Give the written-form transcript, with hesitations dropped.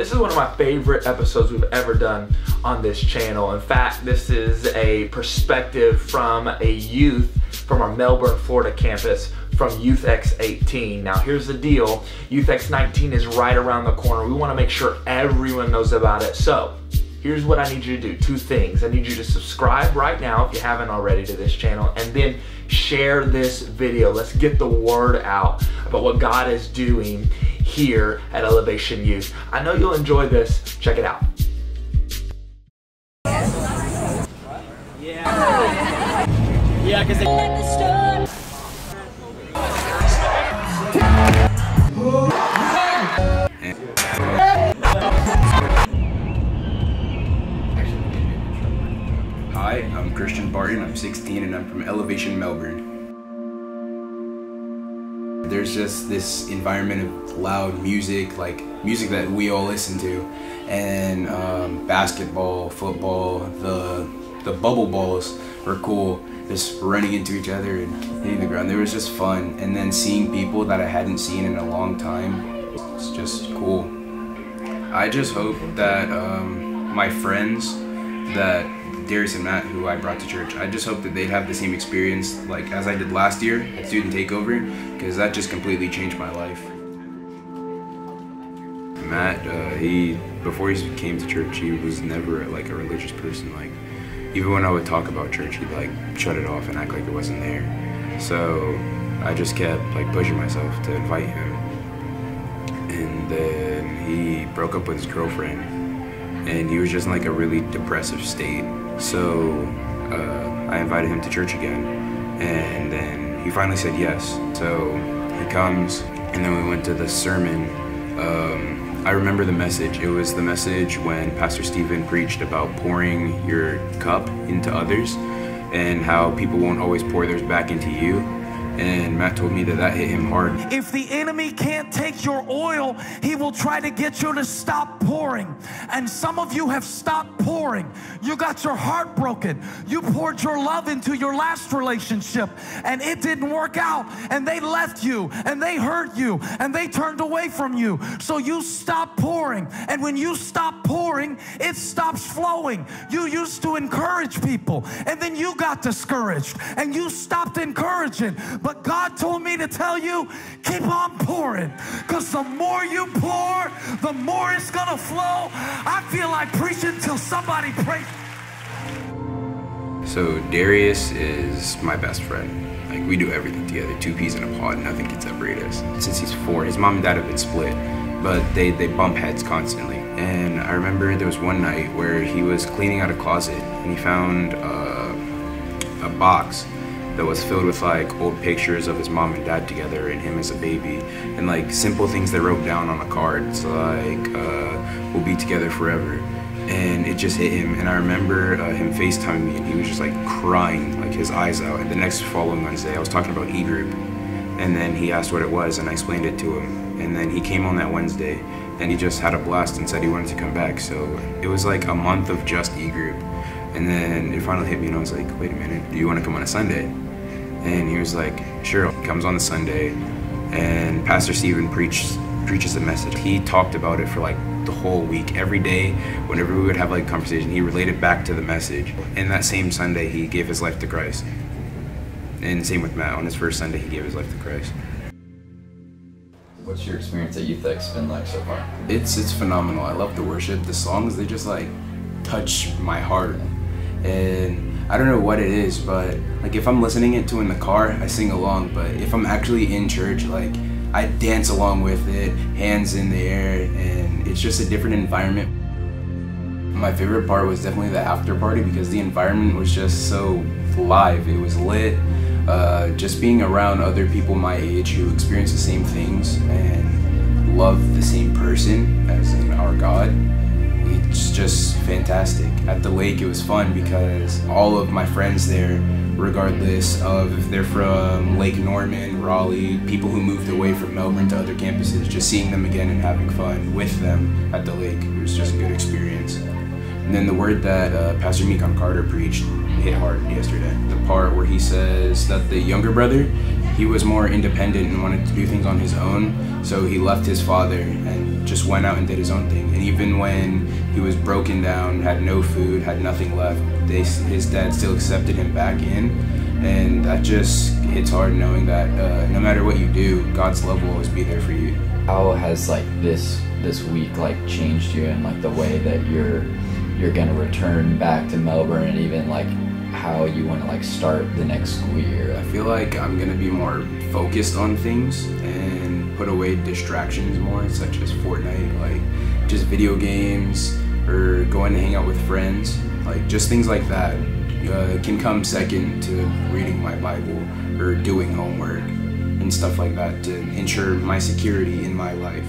This is one of my favorite episodes we've ever done on this channel. In fact, this is a perspective from a youth from our Melbourne, Florida campus from YTHX18. Now here's the deal, YTHX19 is right around the corner. We want to make sure everyone knows about it. So here's what I need you to do, 2 things. I need you to subscribe right now if you haven't already to this channel, and then share this video. Let's get the word out about what God is doing here at Elevation Youth. I know you'll enjoy this. Check it out. Yeah, because Hi, I'm Christian Barton, I'm 16 and I'm from Elevation, Melbourne. There's just this environment of loud music, like music that we all listen to, and basketball, football, the bubble balls were cool, just running into each other and hitting the ground. It was just fun, and then seeing people that I hadn't seen in a long time, it's just cool. I just hope that my friends, that Darius and Matt, who I brought to church, I just hope that they'd have the same experience like as I did last year at Student Takeover, because that just completely changed my life. Matt, before he came to church, he was never like a religious person. Like, even when I would talk about church, he'd like shut it off and act like it wasn't there. So I just kept like pushing myself to invite him. And then he broke up with his girlfriend, and he was just in like a really depressive state. So I invited him to church again, and then he finally said yes. So he comes, and then we went to the sermon. I remember the message. It was the message when Pastor Steven preached about pouring your cup into others and how people won't always pour theirs back into you. And Matt told me that that hit him hard. if the enemy can't take your oil, he will try to get you to stop pouring. And some of you have stopped pouring. You got your heart broken. You poured your love into your last relationship, and it didn't work out. And they left you, and they hurt you, and they turned away from you. So you stopped pouring. And when you stop pouring, it stops flowing. You used to encourage people, and then you got discouraged, and you stopped encouraging. But God told me to tell you, keep on pouring, because the more you pour, the more it's gonna flow. I feel like preaching till somebody prays. So Darius is my best friend. Like, we do everything together, 2 peas in a pod, nothing can separate us. Since he's 4, his mom and dad have been split, but they bump heads constantly. And I remember there was one night where he was cleaning out a closet, and he found a box that was filled with like old pictures of his mom and dad together and him as a baby, and like simple things they wrote down on a card. It's like, we'll be together forever. And it just hit him. And I remember him FaceTiming me, and he was just like crying, like his eyes out. And the next following Wednesday, I was talking about E-Group, and then he asked what it was, and I explained it to him. And then he came on that Wednesday, and he just had a blast and said he wanted to come back. So it was like a month of just E-Group. And then it finally hit me, and I was like, wait a minute, do you want to come on a Sunday? And he was like, sure. He comes on the Sunday, and Pastor Steven preaches the message. He talked about it for like the whole week. Every day, whenever we would have like conversation, he related back to the message. And that same Sunday, he gave his life to Christ. And same with Matt. On his first Sunday, he gave his life to Christ. What's your experience at YTHX been like so far? It's phenomenal. I love the worship. The songs, they just like touch my heart. And I don't know what it is, but like if I'm listening it to in the car, I sing along. But if I'm actually in church, like I dance along with it, hands in the air, and it's just a different environment. My favorite part was definitely the after party, because the environment was just so live. It was lit. Just being around other people my age who experience the same things and love the same person, as in our God. It's just fantastic. At the lake, it was fun because all of my friends there, regardless of if they're from Lake Norman, Raleigh, people who moved away from Melbourne to other campuses, just seeing them again and having fun with them at the lake, it was just a good experience. And then the word that Pastor Meekon Carter preached hit hard yesterday. The part where he says that the younger brother, he was more independent and wanted to do things on his own, so he left his father and just went out and did his own thing. And even when he was broken down, had no food, had nothing left, his dad still accepted him back in. And that just hits hard, knowing that no matter what you do, God's love will always be there for you. How has like this week like changed you in like the way that you're gonna return back to Melbourne, and even like how you want to like start the next school year? I feel like I'm gonna be more focused on things and put away distractions more, such as Fortnite, like just video games or going to hang out with friends, like just things like that can come second to reading my Bible or doing homework and stuff like that to ensure my security in my life.